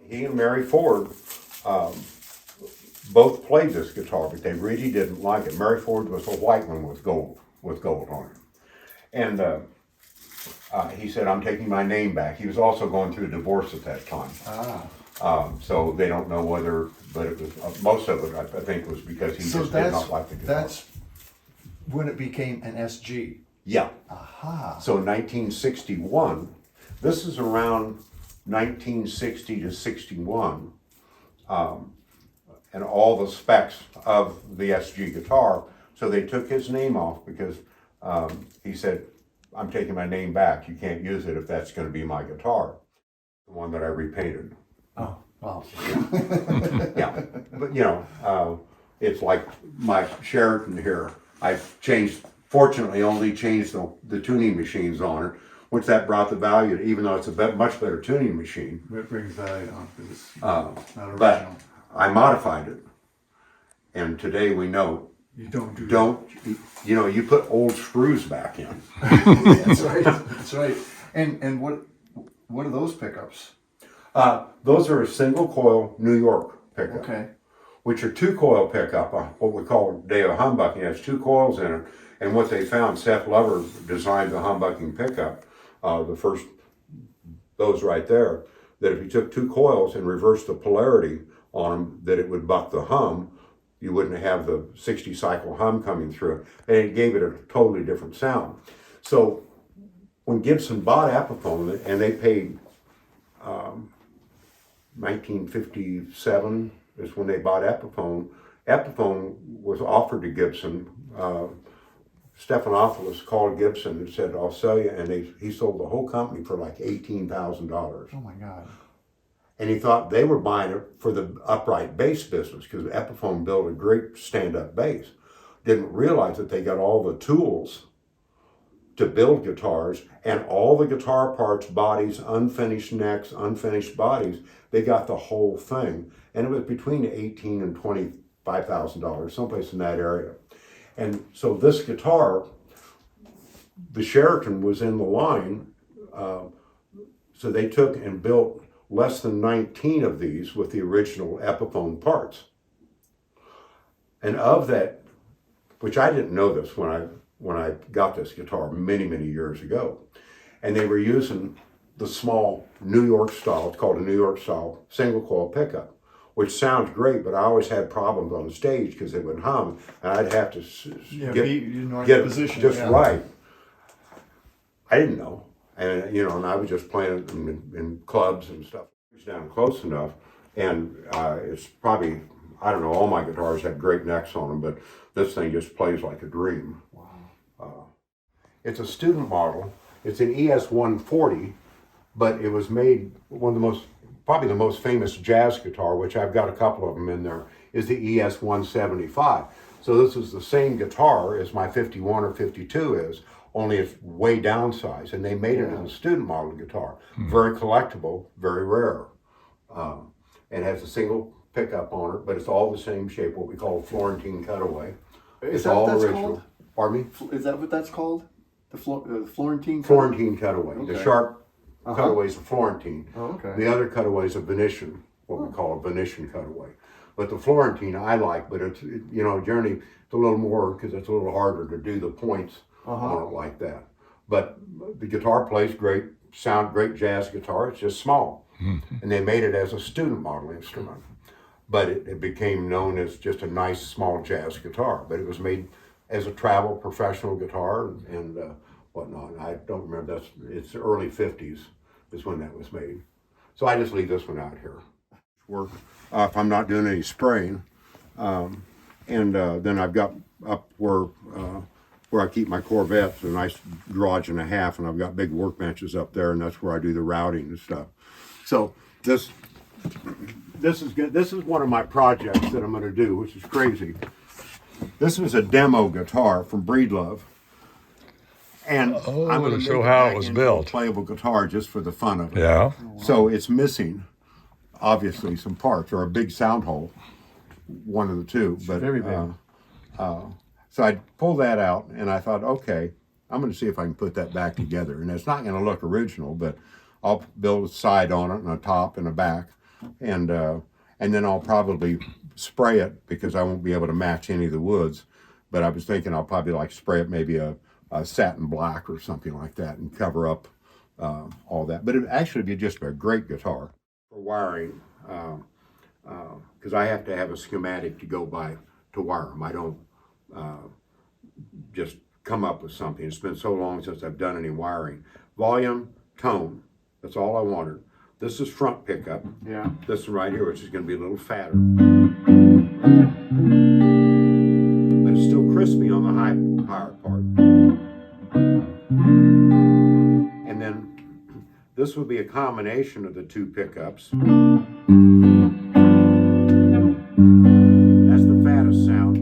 he and Mary Ford both played this guitar, but they really didn't like it. Mary Ford was a white one with gold on it. And he said, I'm taking my name back. He was also going through a divorce at that time. So they don't know whether, but it was, most of it, I think, was because he just did not like the guitar. That's when it became an SG. Yeah. Aha. So in 1961, this is around 1960 to 61, and all the specs of the SG guitar. So they took his name off because he said, I'm taking my name back. You can't use it if that's going to be my guitar. The one that I repainted. Oh, wow. Yeah, but you know, it's like my Sheraton here. I've changed, fortunately, only changed the tuning machines on it, which that brought the value, even though it's a much better tuning machine. It brings value down because it's not original. But I modified it, and today we know You don't do you know, you put old screws back in. That's right. That's right. And what are those pickups? Those are a single coil New York pickup. Okay. Which are two coil pickup, what we call Deo humbucking. It has two coils in it. And what they found, Seth Lover designed the humbucking pickup, the first, those right there, that if you took two coils and reversed the polarity on them, that it would buck the hum. You wouldn't have the 60 cycle hum coming through it. And it gave it a totally different sound. So when Gibson bought Epiphone, and they paid 1957 is when they bought Epiphone. Epiphone was offered to Gibson. Stephanopoulos called Gibson and said, I'll sell you. And he sold the whole company for like $18,000. Oh my God. And he thought they were buying it for the upright bass business because Epiphone built a great stand-up bass. Didn't realize that they got all the tools to build guitars and all the guitar parts, bodies, unfinished necks, unfinished bodies. They got the whole thing. And it was between $18,000 and $25,000, someplace in that area. And so this guitar, the Sheraton was in the line. So they took and built less than 19 of these with the original Epiphone parts. And of that, which I didn't know this when I got this guitar many, many years ago. And they were using the small New York style, it's called a New York style single coil pickup, which sounds great, but I always had problems on the stage because it would hum, and I'd have to get it position, just right. I didn't know. And you know, and I was just playing it in clubs and stuff. It's down close enough, and it's probably, I don't know, all my guitars have great necks on them, but this thing just plays like a dream. Wow. It's a student model. It's an ES-140, but it was made, one of the most, probably the most famous jazz guitar, which I've got a couple of them in there, is the ES-175. So this is the same guitar as my 51 or 52 is, only it's way downsized, and they made it as a student model guitar. Very collectible, very rare. And has a single pickup on it, but it's all the same shape, what we call a Florentine cutaway. Is that what that's called? Pardon me? Is that what that's called? The Florentine cutaway? Florentine cutaway. Okay. The sharp cutaway's a Florentine. Oh, okay. The other cutaway's a Venetian, what we call a Venetian cutaway. But the Florentine I like, but it's, you know, Journey, it's a little more, because it's a little harder to do the points on it like that. But the guitar plays great, great jazz guitar, it's just small. And they made it as a student model instrument. But it became known as just a nice small jazz guitar. But it was made as a travel professional guitar and whatnot. I don't remember, it's the early 50s is when that was made. So I just leave this one out here. Work if I'm not doing any spraying. Then I've got up where I keep my Corvettes, a nice garage and a half, and I've got big workbenches up there, and that's where I do the routing and stuff. So this is good. This is one of my projects that I'm going to do, which is crazy. This was a demo guitar from Breedlove, and I'm going to show how it was built. A playable guitar just for the fun of it. Yeah. So it's missing, obviously, some parts or a big sound hole, one of the two. But very big. So I pulled that out, and I thought, okay, I'm going to see if I can put that back together. And it's not going to look original, but I'll build a side on it and a top and a back. and then I'll probably spray it because I won't be able to match any of the woods. But I was thinking I'll probably like spray it maybe a satin black or something like that and cover up all that. But it actually be just a great guitar for wiring because I have to have a schematic to go by to wire them. I don't just come up with something. It's been so long since I've done any wiring. Volume, tone, that's all I wanted. This is front pickup. Yeah. This one right here, which is going to be a little fatter. But it's still crispy on the higher part. And then this will be a combination of the two pickups. That's the fattest sound.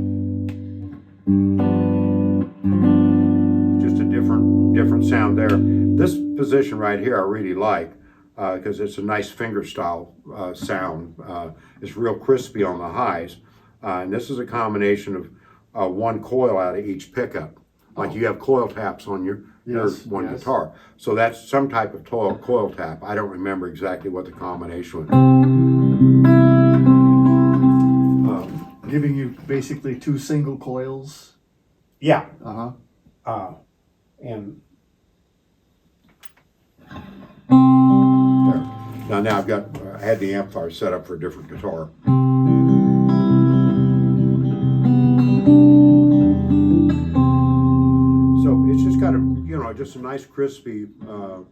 Just a different sound there. This position right here I really like because it's a nice finger style sound. It's real crispy on the highs. And this is a combination of one coil out of each pickup. Like you have coil taps on your one guitar. So that's some type of coil tap. I don't remember exactly what the combination was. Giving you basically 2 single coils. Yeah. And there. Now I've got, I had the amplifier set up for a different guitar. So it's just got a, you know, just a nice crispy, so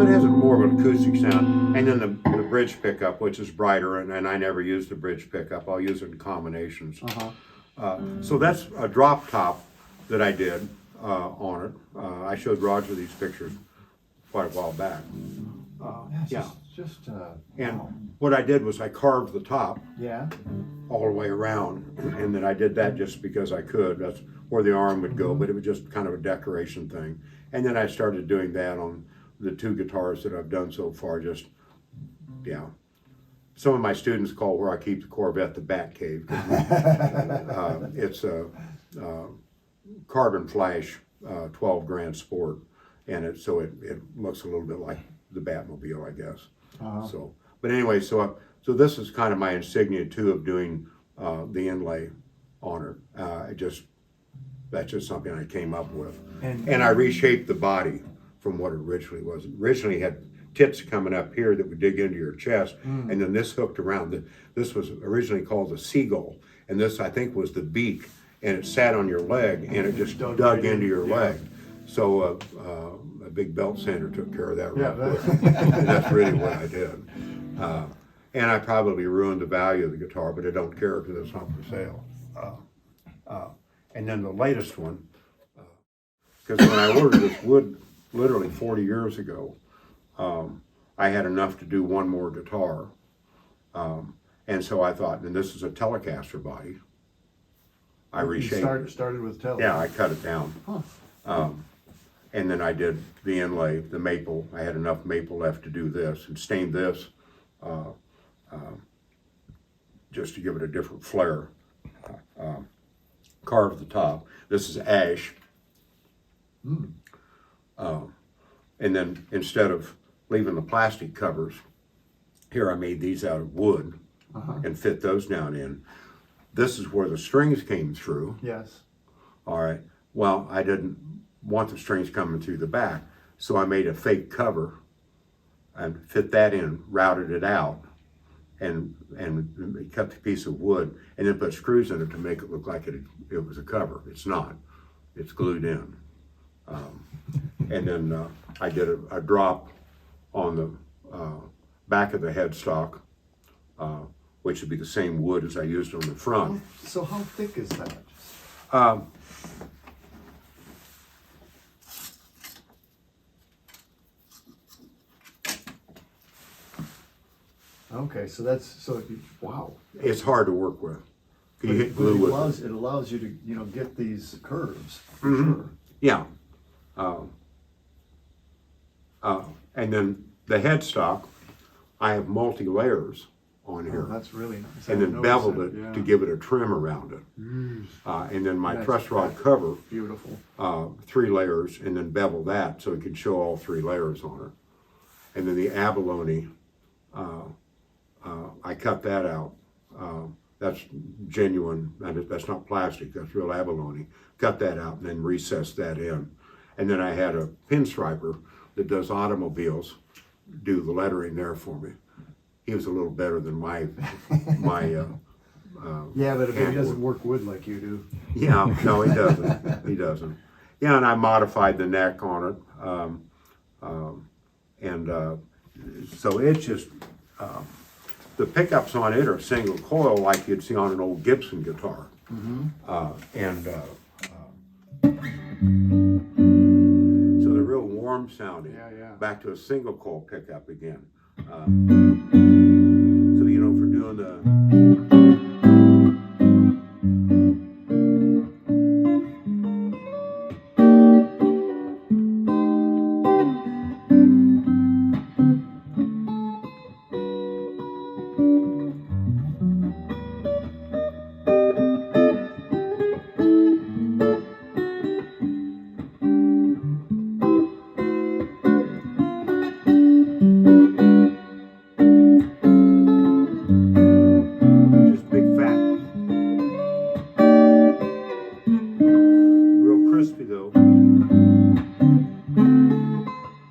it has a more of an acoustic sound. And then the bridge pickup, which is brighter, and I never use the bridge pickup. I'll use it in combinations. So that's a drop top that I did on it. I showed Roger these pictures quite a while back. And what I did was I carved the top all the way around, and then I did that just because I could. That's where the arm would go, but it was just kind of a decoration thing. And then I started doing that on the 2 guitars that I've done so far. Just some of my students call where I keep the Corvette the Bat Cave. It's a carbon flash 12 grand sport, and it looks a little bit like the Batmobile, I guess. So, but anyway, so this is kind of my insignia too of doing the inlay on it. That's just something I came up with, and I reshaped the body from what it originally was. It originally had tits coming up here that would dig into your chest, and then this hooked around. This was originally called the seagull, and this I think was the beak, and it sat on your leg, and it just dug into your leg. So a big belt sander took care of that real quick. And that's really what I did. And I probably ruined the value of the guitar, but I don't care because it's not for sale. And then the latest one, because when I ordered this wood literally 40 years ago, I had enough to do one more guitar. And so I thought, and this is a Telecaster body. I reshaped it. Started with Tele. Yeah, I cut it down. And then I did the inlay, the maple. I had enough maple left to do this and stained this just to give it a different flair. Carved the top. This is ash. And then instead of leaving the plastic covers, here I made these out of wood and fit those down in. This is where the strings came through. Yes. All right. Well, I didn't want the strings coming through the back, so I made a fake cover and fit that in, routed it out, and cut the piece of wood, and then put screws in it to make it look like it was a cover. It's not. It's glued in. And then I did a drop on the back of the headstock, which would be the same wood as I used on the front. So how thick is that? Okay, so wow. It's hard to work with. You hit glue with it. It allows you to get these curves for sure. Yeah. And then the headstock, I have multi layers on here. That's really nice. And I then beveled it noticed that, to yeah. give it a trim around it. And then my That's truss rod cover, Beautiful. 3 layers, and then bevel that so it could show all 3 layers on it. And then the abalone, I cut that out. That's genuine, that's not plastic, that's real abalone. Cut that out and then recessed that in. And then I had a pinstriper that does automobiles do the lettering there for me. He was a little better than my Yeah, but if he hand doesn't work. work wood like you do. Yeah, no, he doesn't. He doesn't. Yeah, and I modified the neck on it. So it's just, the pickups on it are single coil like you'd see on an old Gibson guitar. So they're real warm sounding. Yeah. Back to a single coil pickup again. So, for doing the... Just big fat. Real crispy though.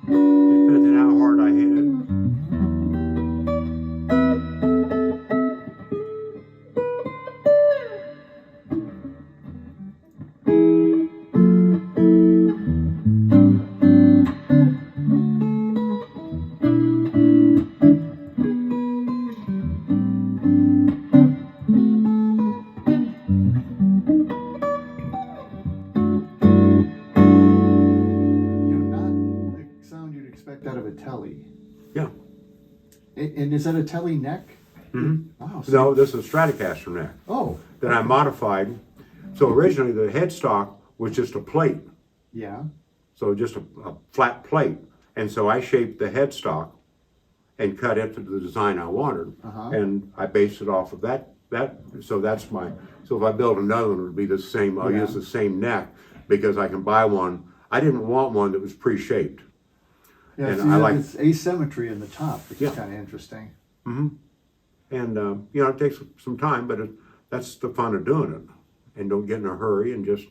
Depends on how hard I hit it. Not the sound you'd expect out of a telly. Yeah. And is that a telly neck? Wow. No, this is a Stratocaster neck Oh. that I modified. So originally the headstock was just a plate. Yeah. So just a flat plate. And so I shaped the headstock and cut it to the design I wanted. And I based it off of that. So that's my, so if I build another one, it would be the same. I'll use the same neck because I can buy one. I didn't want one that was pre-shaped. Yeah, And see, I like- this asymmetry in the top, which Yeah. is kind of interesting. And, it takes some time, but that's the fun of doing it. And don't get in a hurry and just,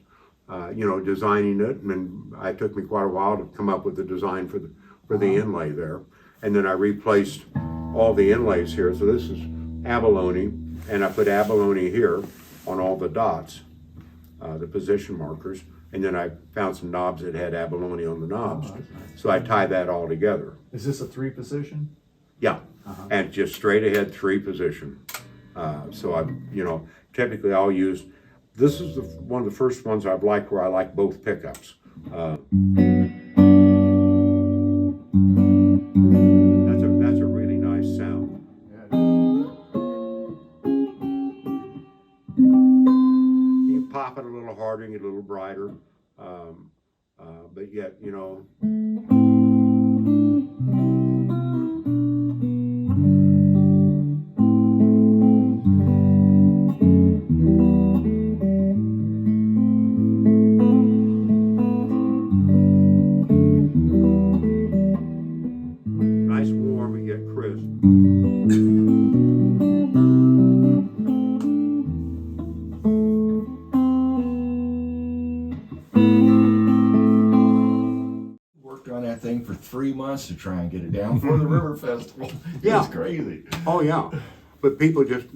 designing it. And it took me quite a while to come up with the design for the inlay there. And then I replaced all the inlays here. So this is abalone, and I put abalone here on all the dots, the position markers. And then I found some knobs that had abalone on the knobs. that's nice. So I tie that all together. Is this a 3-position? Yeah, and just straight ahead 3 position. So typically I'll use, this is one of the first ones I've liked where I like both pickups. That's a really nice sound. Yeah. You can pop it a little harder and get a little brighter, but yet, nice warm and yet crisp. Worked on that thing for 3 months to try and get it down for the River Festival. Yeah. It's crazy. Oh yeah, but people just,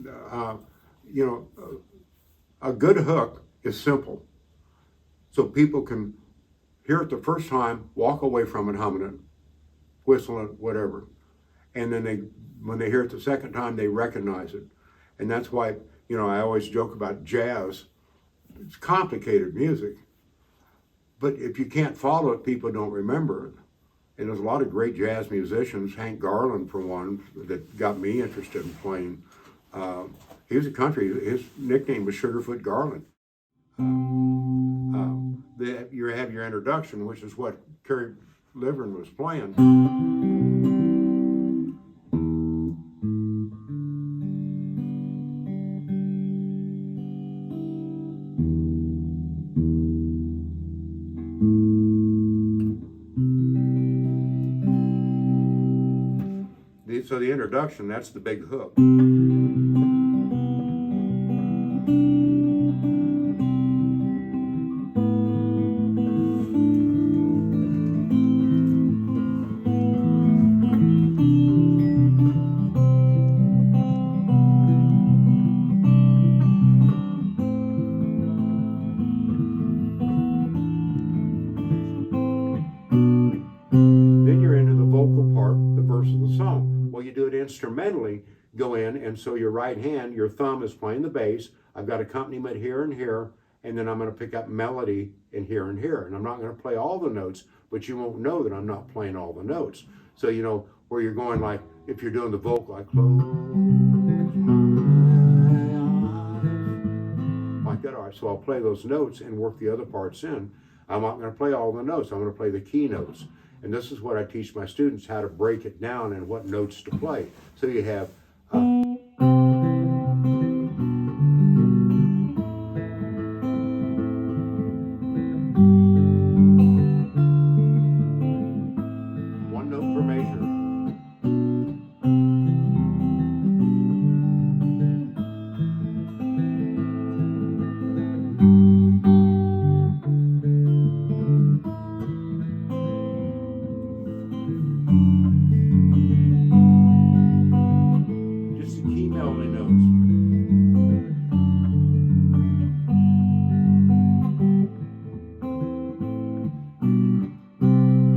a good hook is simple. So people can hear it the first time, walk away from it humming it, whistling it, whatever. And then when they hear it the second time, they recognize it. And that's why, I always joke about jazz. It's complicated music, but if you can't follow it, people don't remember it. And there's a lot of great jazz musicians, Hank Garland for one, that got me interested in playing. He was a country, his nickname was Sugarfoot Garland. You have your introduction, which is what Kerry Livgren was playing. So the introduction, that's the big hook. Then you're into the vocal part, the verse of the song. Well, you do it instrumentally, go in, and so your right hand, your thumb is playing the bass. I've got accompaniment here and here, and then I'm going to pick up melody in here and here. And I'm not going to play all the notes, but you won't know that I'm not playing all the notes. So, you know, where you're going, like, if you're doing the vocal, I close my eyes, like that. All right, so I'll play those notes and work the other parts in. I'm not going to play all the notes. I'm going to play the key notes. And this is what I teach my students, how to break it down and what notes to play. So you have one note per measure. Just the key melody notes.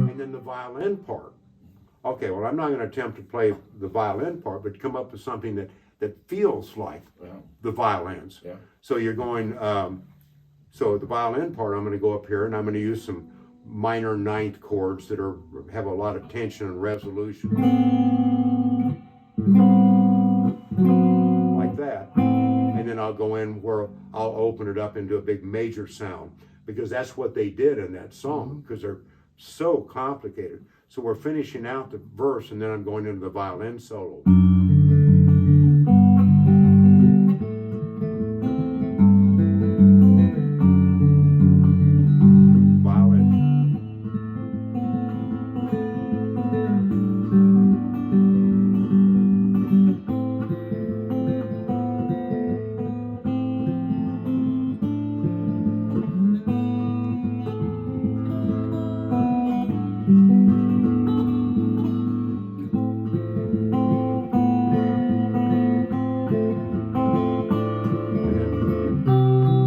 And then the violin part. Okay, well, I'm not going to attempt to play the violin part, but come up with something that feels like the violins. Yeah. So you're going, so the violin part, I'm going to go up here and I'm going to use some minor ninth chords that have a lot of tension and resolution. Like that. And then I'll go in where I'll open it up into a big major sound, because that's what they did in that song, because they're so complicated. So we're finishing out the verse, and then I'm going into the violin solo. Violin.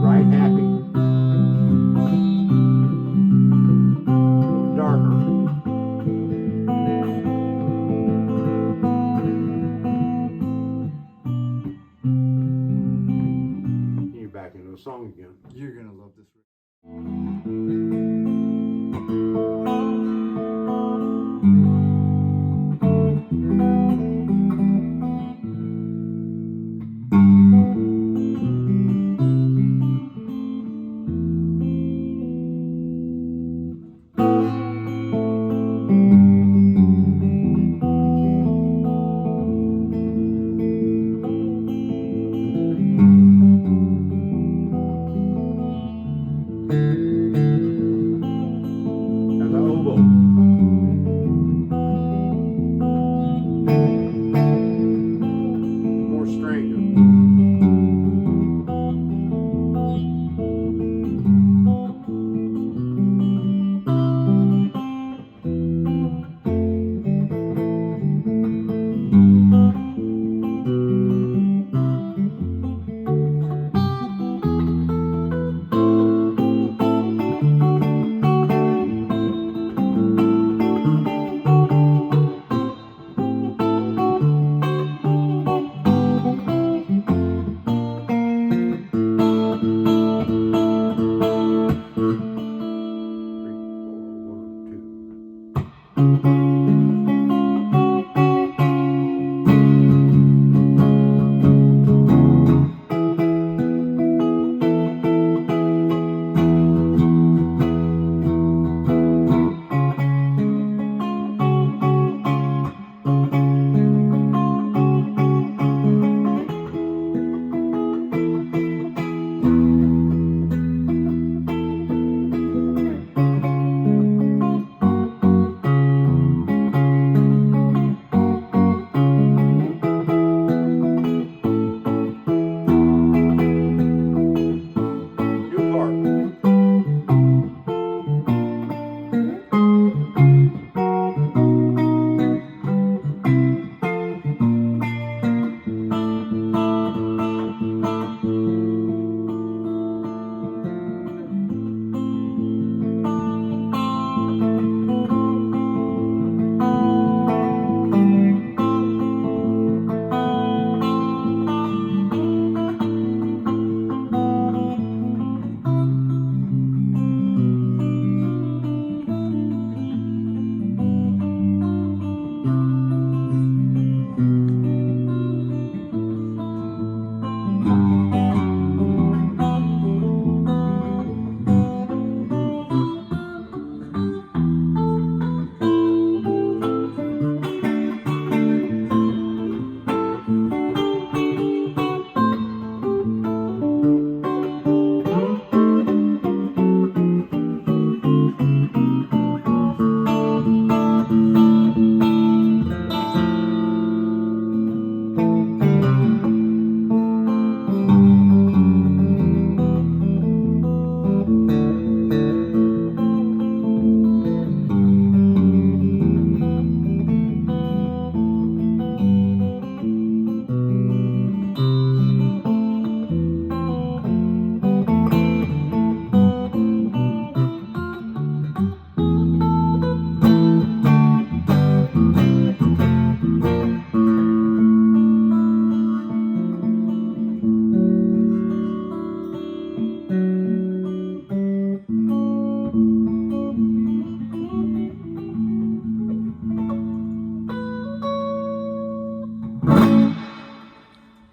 Right happy. Darker. You're back into the song again. You're gonna love this.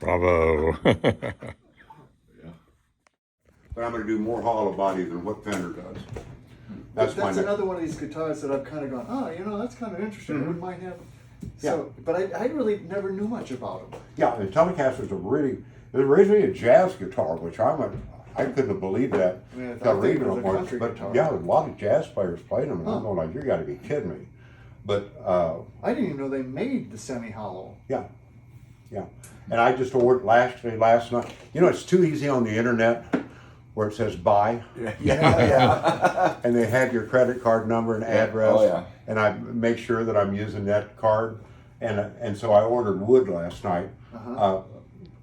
Bravo. But I'm going to do more hollow body than what Fender does. That's my next. another one of these guitars that I've kind of gone, oh, you know, that's kind of interesting. I wouldn't mind having. So, but I really never knew much about them. Yeah, the Telecaster's it was originally a jazz guitar, which I couldn't have believed that. Yeah, I Till think reading it was them, a country but guitar. yeah, a lot of jazz players played them, and I'm going like, you got to be kidding me. But I didn't even know they made the semi-hollow. yeah, yeah. And I just ordered last night. You know, it's too easy on the internet where it says buy. Yeah. And they have your credit card number and address. Oh, yeah. And I make sure that I'm using that card. And so I ordered wood last night.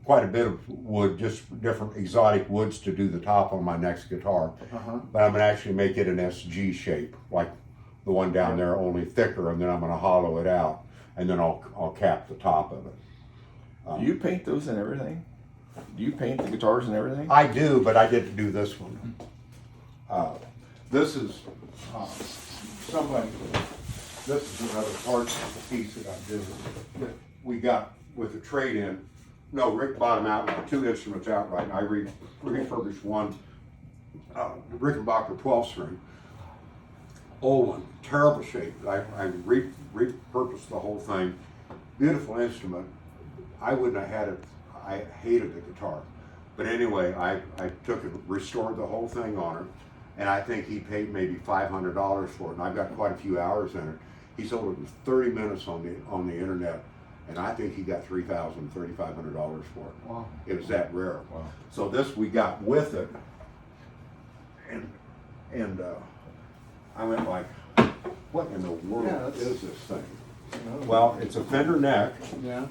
Quite a bit of wood, just different exotic woods to do the top on my next guitar. But I'm going to actually make it an SG shape, like the one down there, only thicker, and then I'm going to hollow it out, and then I'll cap the top of it. Do you paint those and everything? Do you paint the guitars and everything? I do, but I didn't do this one. This is somebody. This is another part of the piece that I did that we got with the trade-in. No, Rick bought them outright, 2 instruments outright. And I refurbished one, Rickenbacker 12-string, old one, terrible shape. I repurposed the whole thing. Beautiful instrument. I wouldn't have had it. I hated the guitar. But anyway, I took and restored the whole thing on her, and I think he paid maybe $500 for it, and I've got quite a few hours in it. He sold it in 30 minutes on the internet, and I think he got $3,500 for it. Wow. It was that rare. Wow. So this we got with it, and I went like, what in the world Yeah, is this thing? No. Well, it's a Fender neck. Yeah.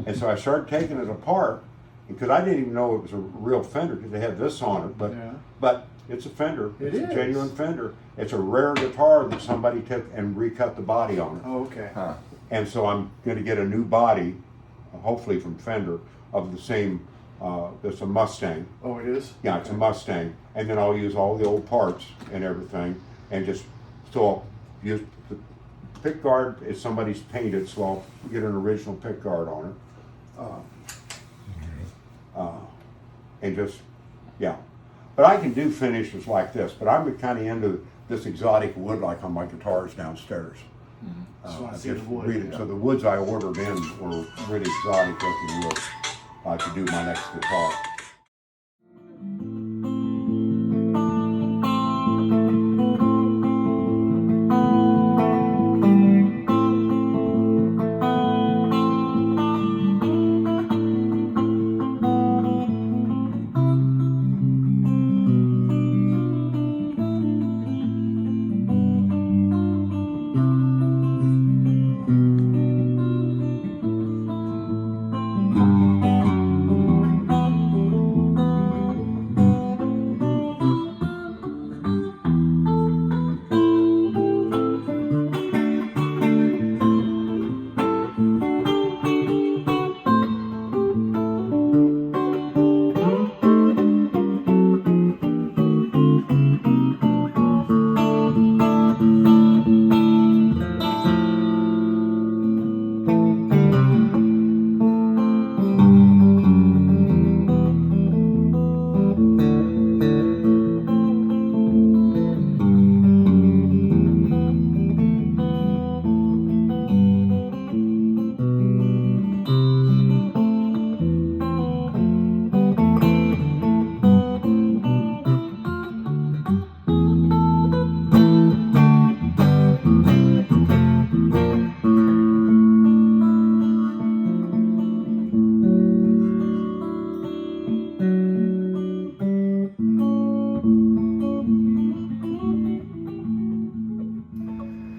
And so I started taking it apart because I didn't even know it was a real Fender because they had this on it. But it's a Fender. It's a genuine Fender. It's a rare guitar that somebody took and recut the body on it. Oh, okay. Huh. And so I'm going to get a new body, hopefully from Fender, of the same. It's a Mustang. Oh, it is? Yeah, it's a Mustang. And then I'll use all the old parts and everything, and just so I'll use the pick guard is somebody's painted, so I'll get an original pick guard on it. And just, yeah. But I can do finishes like this, but I'm kind of into this exotic wood like on my guitars downstairs. Just want I to see the just wood. read it. Yeah. So the woods I ordered in were really exotic looking woods to do my next guitar.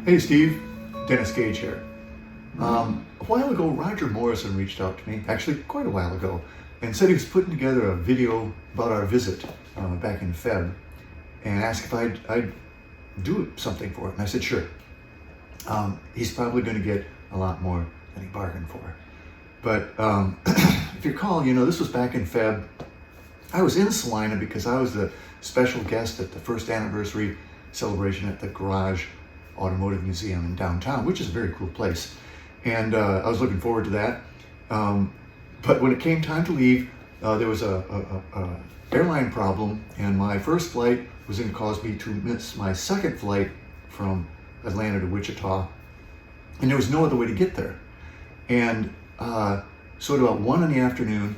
Hey Steve, Dennis Gage here. A while ago, Roger Morrison reached out to me, actually quite a while ago, and said he was putting together a video about our visit back in Feb, and asked if I'd do something for it. And I said, sure. He's probably going to get a lot more than he bargained for. But if you recall, this was back in Feb. I was in Salina because I was the special guest at the first anniversary celebration at the Garage Automotive Museum in downtown, which is a very cool place. And I was looking forward to that. But when it came time to leave, there was a airline problem, and my first flight was going to cause me to miss my second flight from Atlanta to Wichita, and there was no other way to get there. And so at about 1 in the afternoon,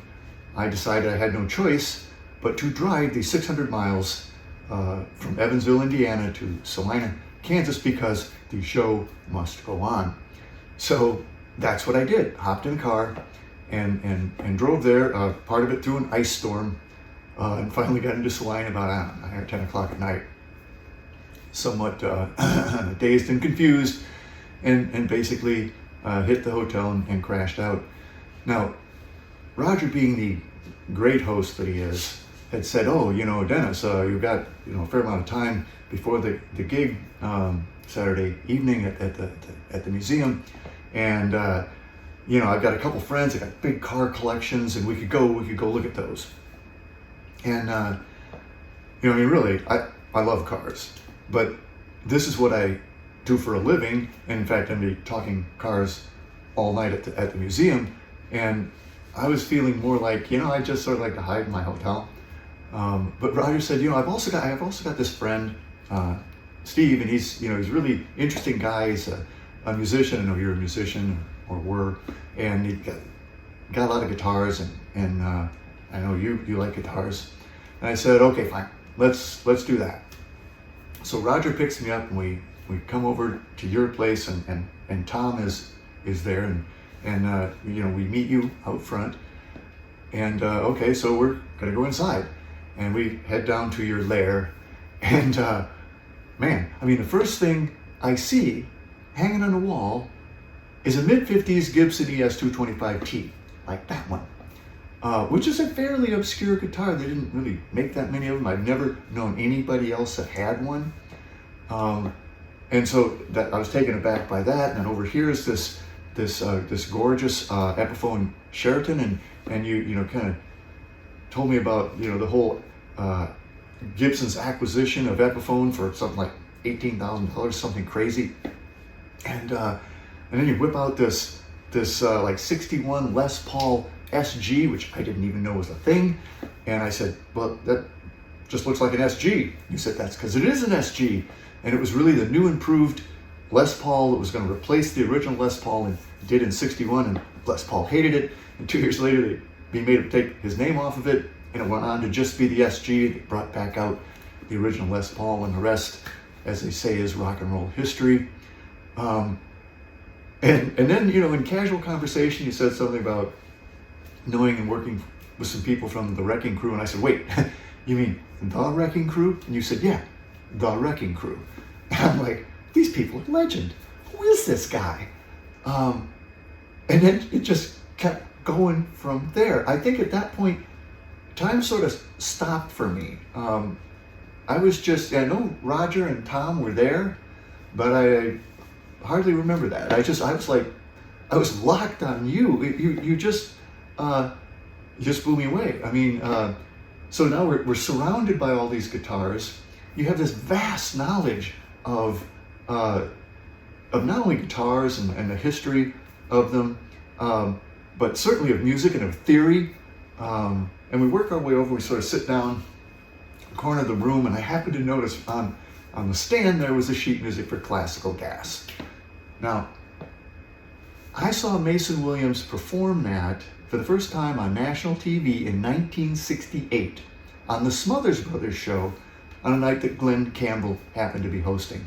I decided I had no choice but to drive the 600 miles from Evansville, Indiana to Salina, Kansas, because the show must go on. So that's what I did. Hopped in a car and drove there, part of it through an ice storm, and finally got into Salina about 9 or 10 o'clock at night. Somewhat dazed and confused, and basically hit the hotel and crashed out. Now, Roger, being the great host that he is, had said, "Oh, Dennis, you've got a fair amount of time before the gig Saturday evening at the museum, and I've got a couple friends that got big car collections, and we could go look at those." And really, I love cars, but this is what I do for a living. And in fact, I'm going to be talking cars all night at the museum, and I was feeling more like, I just sort of like to hide in my hotel. But Roger said, I've also got this friend, Steve, and he's a really interesting guy. He's a musician. I know you're a musician, or were, and he got a lot of guitars, and I know you like guitars. And I said, okay, fine, let's do that. So Roger picks me up, and we come over to your place, and Tom is there, and we meet you out front, and okay, so we're gonna go inside, and we head down to your lair, and man, the first thing I see hanging on the wall is a mid-50s Gibson ES225T, like that one, which is a fairly obscure guitar. They didn't really make that many of them. I've never known anybody else that had one. And so that I was taken aback by that. And then over here is this gorgeous Epiphone Sheraton, and you kind of told me about the whole Gibson's acquisition of Epiphone for something like $18,000, something crazy, and then you whip out this like 61 Les Paul SG, which I didn't even know was a thing, and I said, well, that just looks like an SG. You said, that's because it is an SG, and it was really the new improved Les Paul that was going to replace the original Les Paul, and did in 61, and Les Paul hated it, and 2 years later they made him take his name off of it, and it went on to just be the SG. They brought back out the original Les Paul, and the rest, as they say, is rock and roll history. And then, in casual conversation, you said something about knowing and working with some people from the Wrecking Crew, and I said, wait, you mean the Wrecking Crew? And you said, yeah, the Wrecking Crew. And I'm like, these people are legend. Who is this guy? And then it just kept going from there. I think at that point, time sort of stopped for me. I know Roger and Tom were there, but I hardly remember that. I was locked on you. You just blew me away. So now we're surrounded by all these guitars. You have this vast knowledge of not only guitars and the history of them, but certainly of music and of theory. And we work our way over. We sort of sit down in the corner of the room, and I happened to notice on the stand there was a sheet music for Classical Gas. Now, I saw Mason Williams perform that for the first time on national TV in 1968 on the Smothers Brothers show on a night that Glenn Campbell happened to be hosting.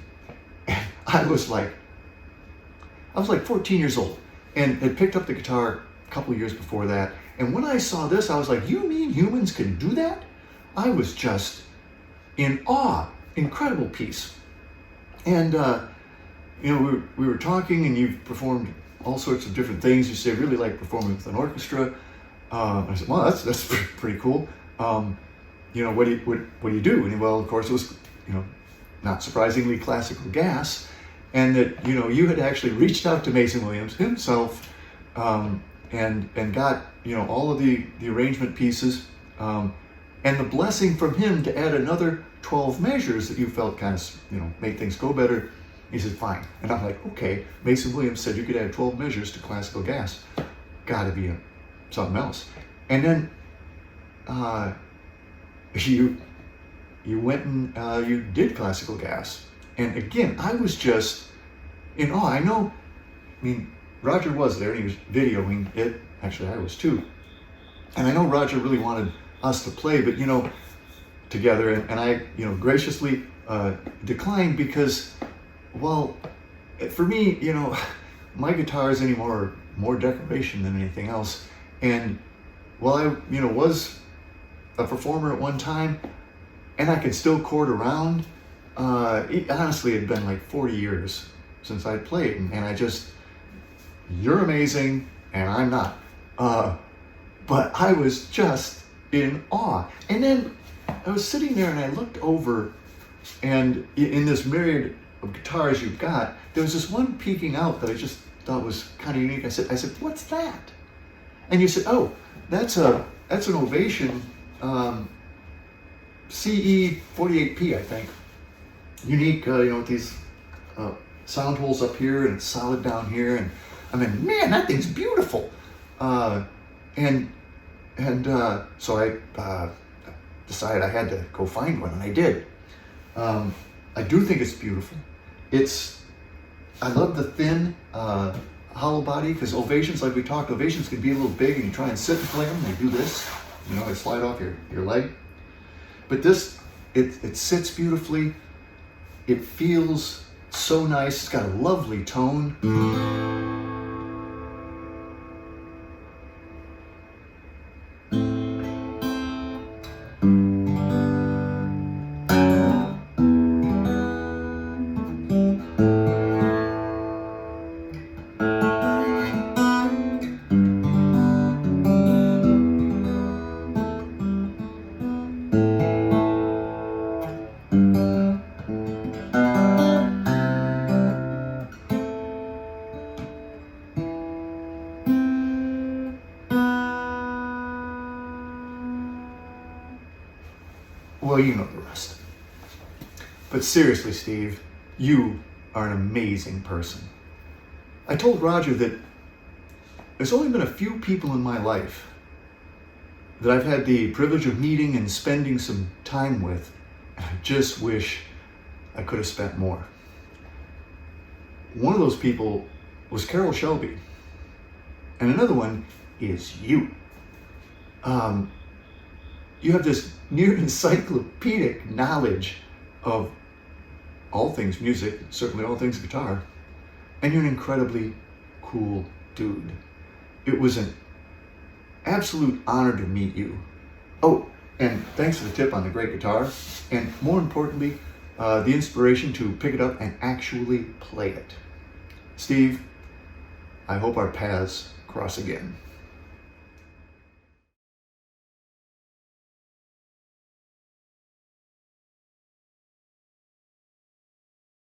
And I was like 14 years old, and had picked up the guitar a couple years before that. And when I saw this, I was like, you mean humans can do that? I was just in awe. Incredible piece. And we were talking, and you've performed all sorts of different things. You say really like performing with an orchestra. I said, well, that's pretty cool. What do you do? And well, of course, it was not surprisingly Classical Gas, and that you had actually reached out to Mason Williams himself, and got all of the arrangement pieces, and the blessing from him to add another 12 measures that you felt kind of made things go better. He said, fine. And I'm like, okay, Mason Williams said you could add 12 measures to Classical Gas. Gotta be something else. And then you went and you did classical gas. And again, I was just in awe. I mean, Roger was there and he was videoing it. Actually, I was too. And I know Roger really wanted us to play, but together, and I, graciously declined because, well, for me, my guitars anymore are more decoration than anything else. And while I, was a performer at one time, and I could still chord around, it honestly had been like 40 years since I played, and I just, you're amazing, and I'm not. But I was just in awe. And then I was sitting there and I looked over, and in this myriad of guitars you've got, there was this one peeking out that I just thought was kind of unique. I said, what's that? And you said, oh, that's an Ovation CE 48P, I think. Unique, with these sound holes up here and solid down here. And I mean, man, that thing's beautiful. And so I decided I had to go find one, and I did. I do think it's beautiful. I love the thin hollow body, because Ovations, like we talked, Ovations can be a little big, and you try and sit and play them, they do this, they slide off your leg. But this, it sits beautifully. It feels so nice. It's got a lovely tone. Well, you know the rest. But seriously, Steve, you are an amazing person. I told Roger that there's only been a few people in my life that I've had the privilege of meeting and spending some time with, and I just wish I could have spent more. One of those people was Carol Shelby, and another one is you. You have this near encyclopedic knowledge of all things music, certainly all things guitar, and you're an incredibly cool dude. It was an absolute honor to meet you. Oh, and thanks for the tip on the great guitar, and more importantly, the inspiration to pick it up and actually play it. Steve, I hope our paths cross again.